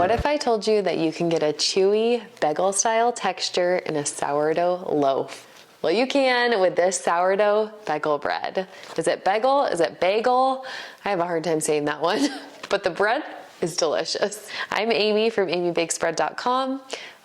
What if I told you that you can get a chewy bagel style texture in a sourdough loaf? Well, you can with this sourdough bagel bread. Is it bagel? Is it bagel? I have a hard time saying that one, but the bread is delicious. I'm Amy from amybakesbread.com.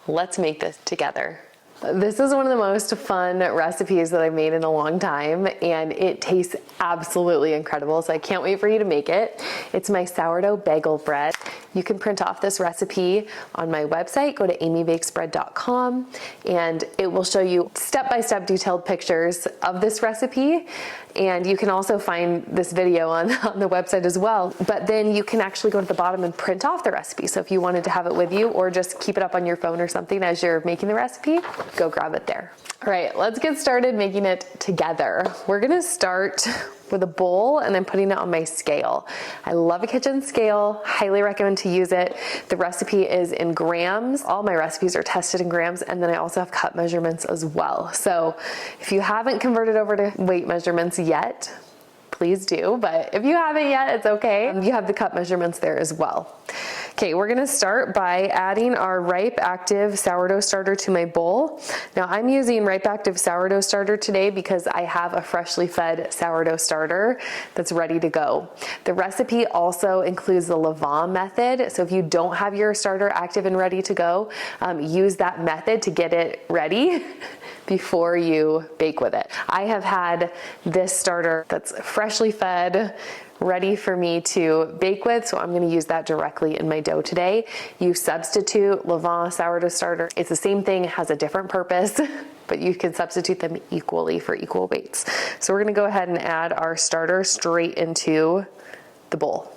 Let's make this together. This is one of the most fun recipes that I've made in a long time, and it tastes absolutely incredible, so I can't wait for you to make it. It's my sourdough bagel bread. You can print off this recipe on my website. Go to amybakesbread.com, and it will show you step-by-step detailed pictures of this recipe, and you can also find this video on the website as well. But then you can actually go to the bottom and print off the recipe. So if you wanted to have it with you or just keep it up on your phone or something as you're making the recipe, go grab it there. All right, let's get started making it together. We're gonna start with a bowl and then putting it on my scale. I love a kitchen scale, highly recommend to use it. The recipe is in grams. All my recipes are tested in grams, and then I also have cup measurements as well. So if you haven't converted over to weight measurements yet, please do, but if you haven't yet, it's okay. You have the cup measurements there as well. Okay, we're gonna start by adding our Ripe Active sourdough starter to my bowl. Now I'm using Ripe Active sourdough starter today because I have a freshly fed sourdough starter that's ready to go. The recipe also includes the levain method, so if you don't have your starter active and ready to go, use that method to get it ready before you bake with it. I have had this starter that's freshly fed, ready for me to bake with, so I'm gonna use that directly in my dough today. You substitute levain sourdough starter. It's the same thing, it has a different purpose, but you can substitute them equally for equal weights. So we're gonna go ahead and add our starter straight into the bowl.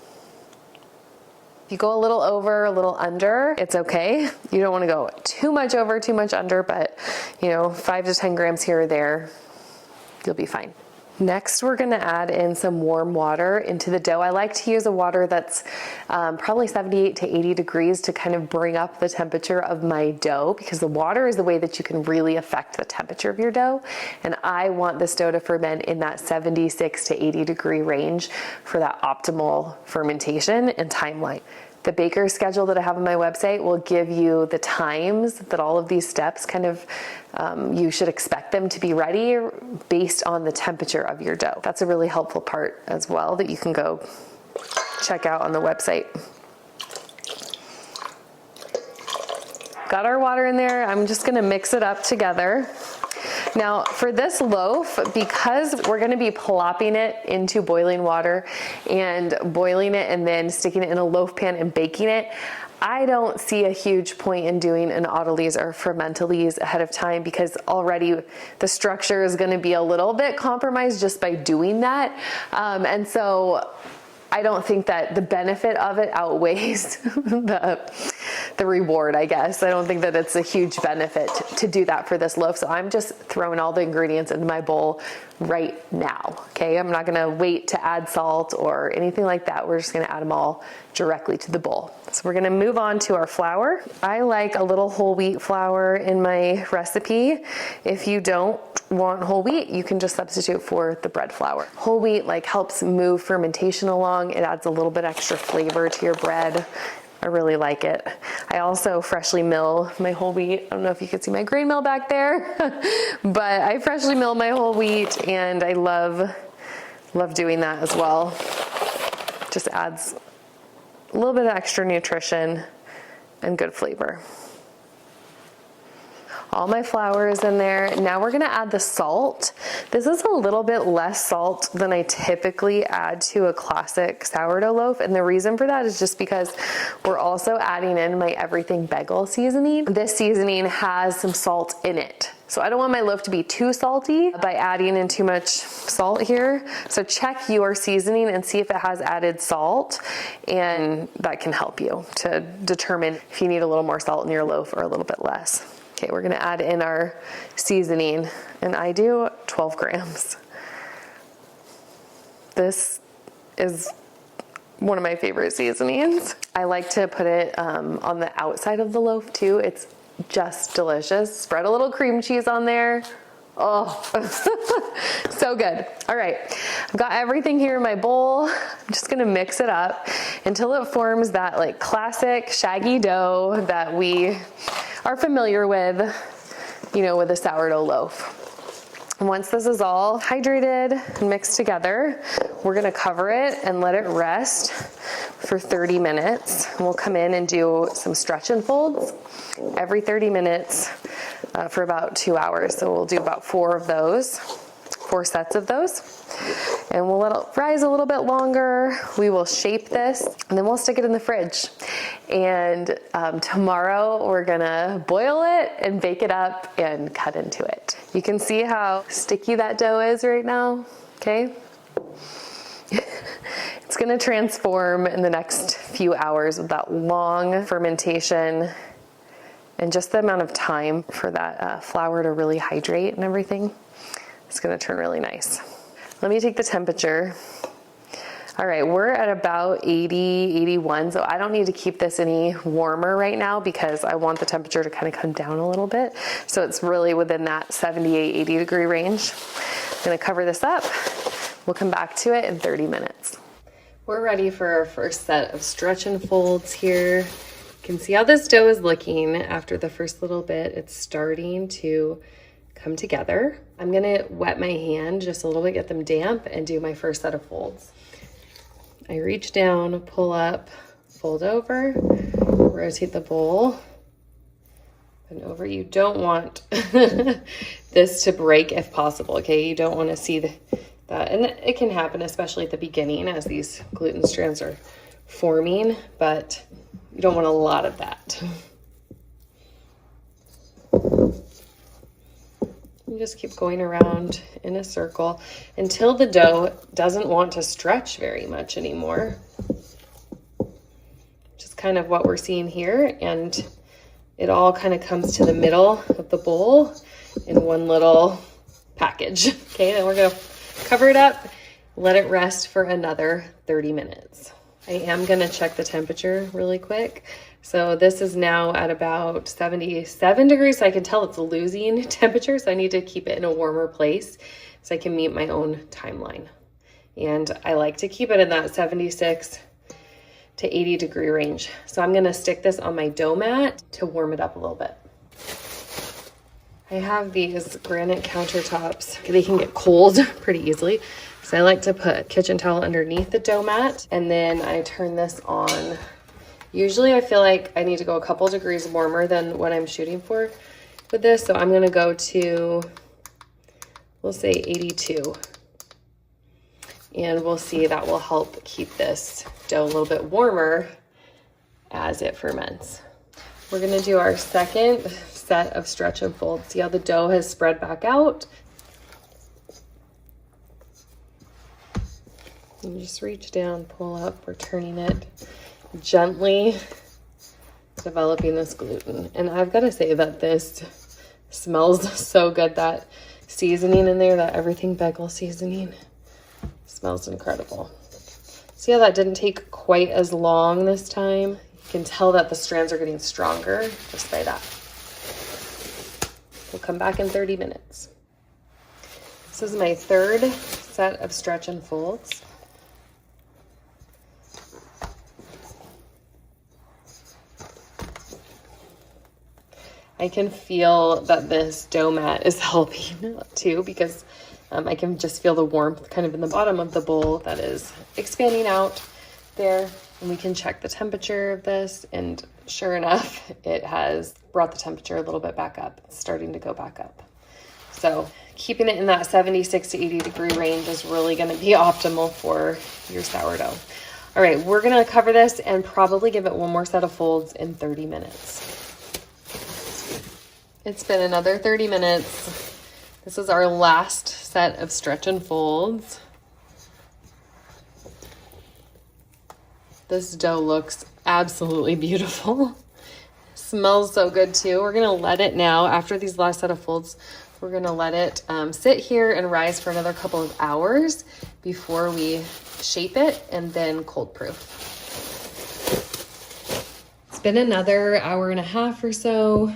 If you go a little over, a little under, it's okay. You don't wanna go too much over, too much under, but 5 to 10 grams here or there, you'll be fine. Next, we're gonna add in some warm water into the dough. I like to use a water that's probably 78 to 80 degrees to kind of bring up the temperature of my dough, because the water is the way that you can really affect the temperature of your dough. And I want this dough to ferment in that 76 to 80 degree range for that optimal fermentation and timeline. The baker's schedule that I have on my website will give you the times that all of these steps you should expect them to be ready based on the temperature of your dough. That's a really helpful part as well that you can go check out on the website. Got our water in there. I'm just gonna mix it up together. Now for this loaf, because we're gonna be plopping it into boiling water and boiling it and then sticking it in a loaf pan and baking it, I don't see a huge point in doing an autolyse or fermentalise ahead of time, because already the structure is gonna be a little bit compromised just by doing that. And so I don't think that the benefit of it outweighs the reward, I guess. I don't think that it's a huge benefit to do that for this loaf. So I'm just throwing all the ingredients into my bowl right now, okay? I'm not gonna wait to add salt or anything like that. We're just gonna add them all directly to the bowl. So we're gonna move on to our flour. I like a little whole wheat flour in my recipe. If you don't want whole wheat, you can just substitute for the bread flour. Whole wheat helps move fermentation along. It adds a little bit extra flavor to your bread. I really like it. I also freshly mill my whole wheat. I don't know if you can see my grain mill back there, but I freshly mill my whole wheat, and I love doing that as well. Just adds a little bit of extra nutrition and good flavor. All my flour is in there. Now we're gonna add the salt. This is a little bit less salt than I typically add to a classic sourdough loaf, and the reason for that is just because we're also adding in my everything bagel seasoning. This seasoning has some salt in it. So I don't want my loaf to be too salty by adding in too much salt here. So check your seasoning and see if it has added salt, and that can help you to determine if you need a little more salt in your loaf or a little bit less. Okay, we're gonna add in our seasoning, and I do 12 grams. This is one of my favorite seasonings. I like to put it on the outside of the loaf too. It's just delicious. Spread a little cream cheese on there. Oh, so good. All right, I've got everything here in my bowl. I'm just gonna mix it up until it forms that like classic shaggy dough that we are familiar with, you know, with a sourdough loaf. Once this is all hydrated and mixed together, we're gonna cover it and let it rest for 30 minutes. And we'll come in and do some stretch and folds every 30 minutes for about 2 hours. So we'll do about 4 sets of those. And we'll let it rise a little bit longer. We will shape this and then we'll stick it in the fridge. And tomorrow we're gonna boil it and bake it up and cut into it. You can see how sticky that dough is right now, okay? It's gonna transform in the next few hours with that long fermentation and just the amount of time for that flour to really hydrate and everything. It's gonna turn really nice. Let me take the temperature. All right, we're at about 80, 81, so I don't need to keep this any warmer right now because I want the temperature to kind of come down a little bit. So it's really within that 78, 80 degree range. I'm gonna cover this up. We'll come back to it in 30 minutes. We're ready for our first set of stretch and folds here. You can see how this dough is looking after the first little bit. It's starting to come together. I'm gonna wet my hand just a little bit, get them damp, and do my first set of folds. I reach down, pull up, fold over, rotate the bowl, and over. You don't want this to break if possible, okay? You don't want to see that, and it can happen, especially at the beginning as these gluten strands are forming, but you don't want a lot of that. You just keep going around in a circle until the dough doesn't want to stretch very much anymore. Which is kind of what we're seeing here. And it all kind of comes to the middle of the bowl in one little package. Okay, then we're gonna cover it up, let it rest for another 30 minutes. I am gonna check the temperature really quick. So this is now at about 77 degrees, so I can tell it's losing temperature, so I need to keep it in a warmer place so I can meet my own timeline. And I like to keep it in that 76 to 80 degree range. So I'm gonna stick this on my dough mat to warm it up a little bit. I have these granite countertops. They can get cold pretty easily. So I like to put a kitchen towel underneath the dough mat, and then I turn this on. Usually I feel like I need to go a couple degrees warmer than what I'm shooting for with this. So I'm gonna go to, we'll say 82. And we'll see that will help keep this dough a little bit warmer as it ferments. We're gonna do our second set of stretch and fold. See how the dough has spread back out? And just reach down, pull up, we're turning it gently, developing this gluten. And I've got to say that this smells so good. That seasoning in there, that everything bagel seasoning, smells incredible. See how that didn't take quite as long this time? You can tell that the strands are getting stronger just by that. We'll come back in 30 minutes. This is my third set of stretch and folds. I can feel that this dough mat is helping too, because I can just feel the warmth kind of in the bottom of the bowl that is expanding out there. And we can check the temperature of this, and sure enough, it has brought the temperature a little bit back up. It's starting to go back up. So keeping it in that 76 to 80 degree range is really going to be optimal for your sourdough. All right, we're going to cover this and probably give it one more set of folds in 30 minutes. It's been another 30 minutes. This is our last set of stretch and folds. This dough looks absolutely beautiful. Smells so good too. We're gonna let it now, after these last set of folds, we're gonna let it sit here and rise for another couple of hours before we shape it and then cold proof. It's been another hour and a half or so.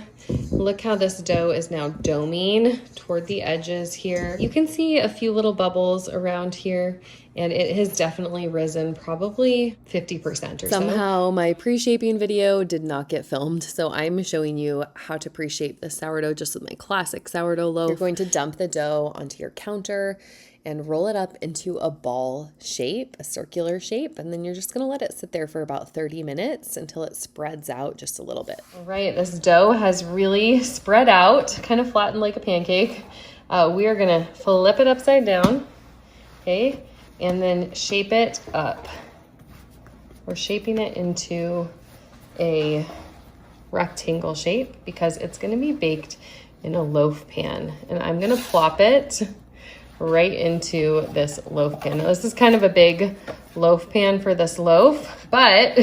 Look how this dough is now doming toward the edges here. You can see a few little bubbles around here, and it has definitely risen probably 50% or so. Somehow my pre-shaping video did not get filmed, so I'm showing you how to pre-shape the sourdough just with my classic sourdough loaf. You're going to dump the dough onto your counter and roll it up into a ball shape, a circular shape, and then you're just gonna let it sit there for about 30 minutes until it spreads out just a little bit. All right, this dough has really spread out, kind of flattened like a pancake. We are gonna flip it upside down, okay, and then shape it up. We're shaping it into a rectangle shape because it's gonna be baked in a loaf pan, and I'm gonna plop it right into this loaf pan. Now, this is kind of a big loaf pan for this loaf, but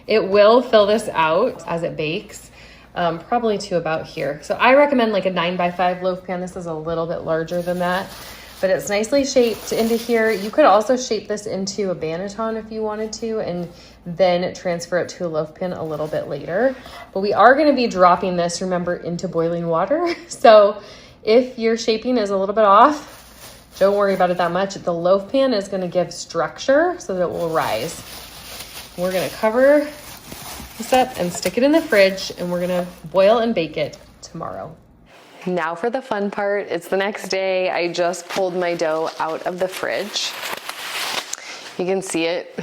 it will fill this out as it bakes, probably to about here. So I recommend like a 9x5 loaf pan. This is a little bit larger than that, but it's nicely shaped into here. You could also shape this into a banneton if you wanted to, and then transfer it to a loaf pan a little bit later. But we are gonna be dropping this, remember, into boiling water. So if your shaping is a little bit off, don't worry about it that much. The loaf pan is gonna give structure so that it will rise. We're gonna cover this up and stick it in the fridge, and we're gonna boil and bake it tomorrow. Now for the fun part. It's the next day. I just pulled my dough out of the fridge. You can see it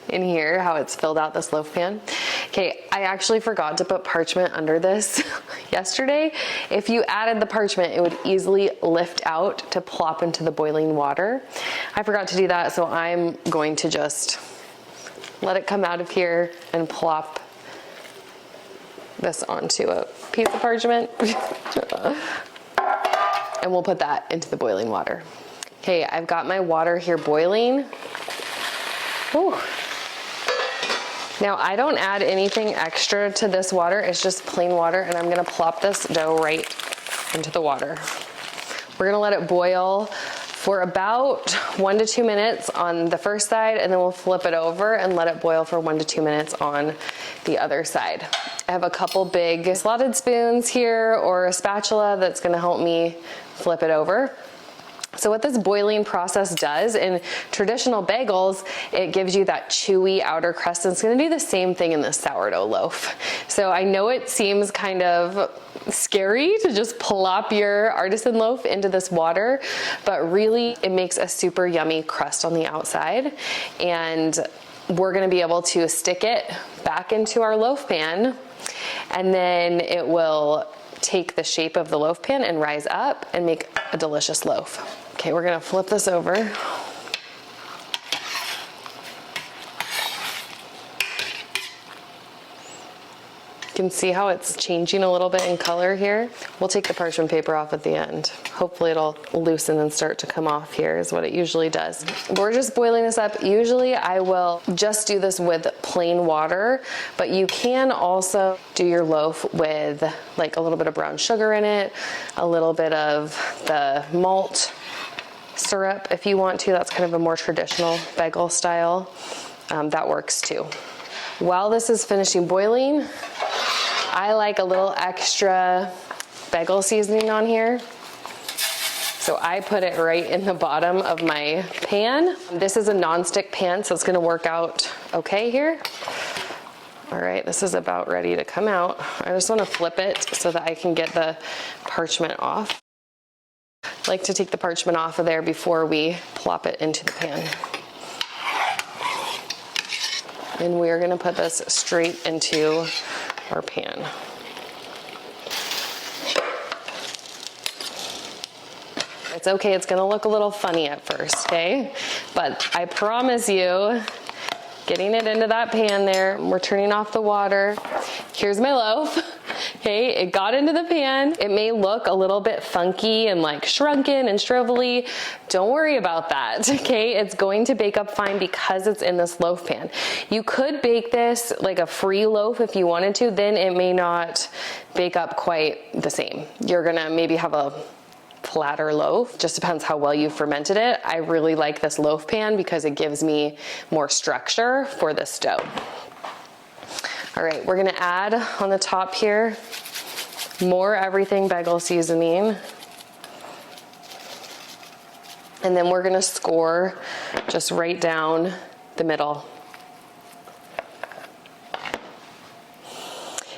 in here, how it's filled out this loaf pan. Okay, I actually forgot to put parchment under this yesterday. If you added the parchment, it would easily lift out to plop into the boiling water. I forgot to do that, so I'm going to just let it come out of here and plop this onto a piece of parchment. And we'll put that into the boiling water. Okay, I've got my water here boiling. Ooh. Now, I don't add anything extra to this water. It's just plain water, and I'm gonna plop this dough right into the water. We're gonna let it boil for about 1 to 2 minutes on the first side, and then we'll flip it over and let it boil for 1 to 2 minutes on the other side. I have a couple big slotted spoons here or a spatula that's gonna help me flip it over. So what this boiling process does in traditional bagels, it gives you that chewy outer crust, and it's gonna do the same thing in the sourdough loaf. So I know it seems kind of scary to just plop your artisan loaf into this water, but really it makes a super yummy crust on the outside. And we're gonna be able to stick it back into our loaf pan, and then it will take the shape of the loaf pan and rise up and make a delicious loaf. Okay, we're gonna flip this over. You can see how it's changing a little bit in color here. We'll take the parchment paper off at the end. Hopefully it'll loosen and start to come off here is what it usually does. We're just boiling this up. Usually I will just do this with plain water, but you can also do your loaf with like a little bit of brown sugar in it, a little bit of the malt syrup if you want to. That's kind of a more traditional bagel style. That works too. While this is finishing boiling, I like a little extra bagel seasoning on here. So I put it right in the bottom of my pan. This is a nonstick pan, so it's gonna work out okay here. All right, this is about ready to come out. I just wanna flip it so that I can get the parchment off. I like to take the parchment off of there before we plop it into the pan. And we're gonna put this straight into our pan. It's okay, it's gonna look a little funny at first, okay? But I promise you, getting it into that pan there, we're turning off the water. Here's my loaf. Okay, it got into the pan. It may look a little bit funky and like shrunken and shrivelly. Don't worry about that, okay? It's going to bake up fine because it's in this loaf pan. You could bake this like a free loaf if you wanted to, then it may not bake up quite the same. You're gonna maybe have a flatter loaf, just depends how well you fermented it. I really like this loaf pan because it gives me more structure for this dough. All right, we're gonna add on the top here more everything bagel seasoning. And then we're gonna score just right down the middle.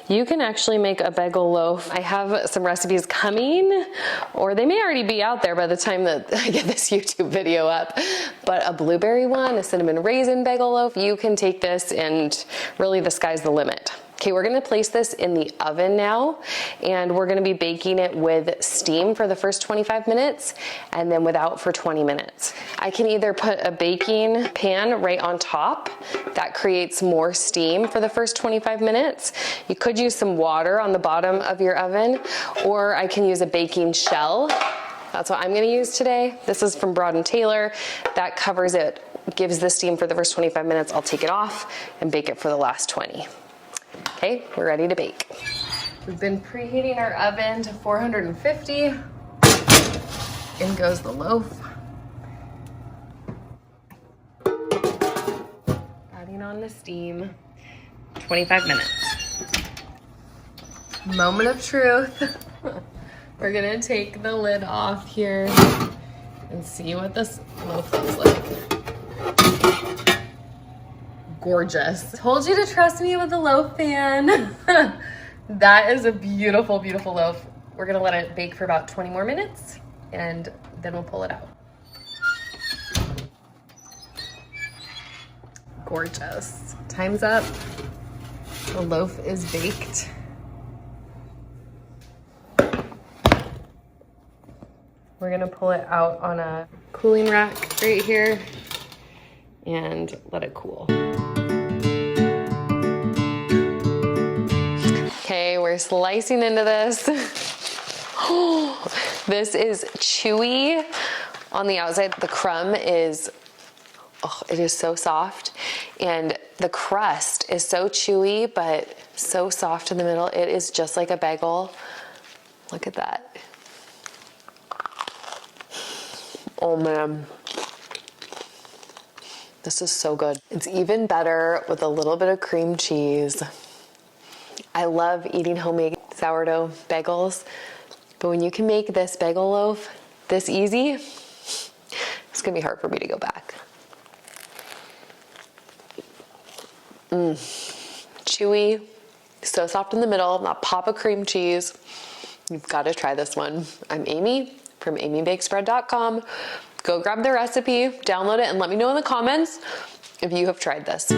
You can actually make a bagel loaf. I have some recipes coming, or they may already be out there by the time that I get this YouTube video up, but a blueberry one, a cinnamon raisin bagel loaf, you can take this and really the sky's the limit. Okay, we're gonna place this in the oven now, and we're gonna be baking it with steam for the first 25 minutes, and then without for 20 minutes. I can either put a baking pan right on top, that creates more steam for the first 25 minutes. You could use some water on the bottom of your oven, or I can use a baking shell. That's what I'm gonna use today. This is from Broad & Taylor. That covers it, gives the steam for the first 25 minutes. I'll take it off and bake it for the last 20. Okay, we're ready to bake. We've been preheating our oven to 450. In goes the loaf. Adding on the steam. 25 minutes. Moment of truth. We're gonna take the lid off here and see what this loaf looks like. Gorgeous. Told you to trust me with the loaf pan. That is a beautiful, beautiful loaf. We're gonna let it bake for about 20 more minutes and then we'll pull it out. Gorgeous. Time's up. The loaf is baked. We're gonna pull it out on a cooling rack right here and let it cool. Okay, we're slicing into this. This is chewy on the outside. The crumb is, oh, it is so soft. And the crust is so chewy, but so soft in the middle. It is just like a bagel. Look at that. Oh man. This is so good. It's even better with a little bit of cream cheese. I love eating homemade sourdough bagels, but when you can make this bagel loaf this easy, it's gonna be hard for me to go back. Chewy, so soft in the middle, that pop of cream cheese. You've gotta try this one. I'm Amy from amybakespread.com. Go grab the recipe, download it, and let me know in the comments if you have tried this.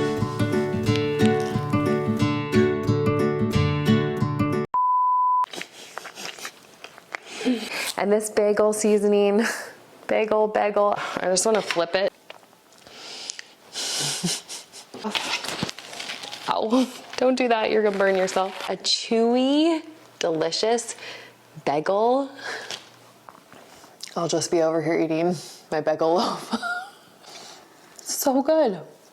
And this bagel seasoning, bagel, I just want to flip it. Ow, don't do that, you're gonna burn yourself. A chewy, delicious bagel. I'll just be over here eating my bagel loaf. So good.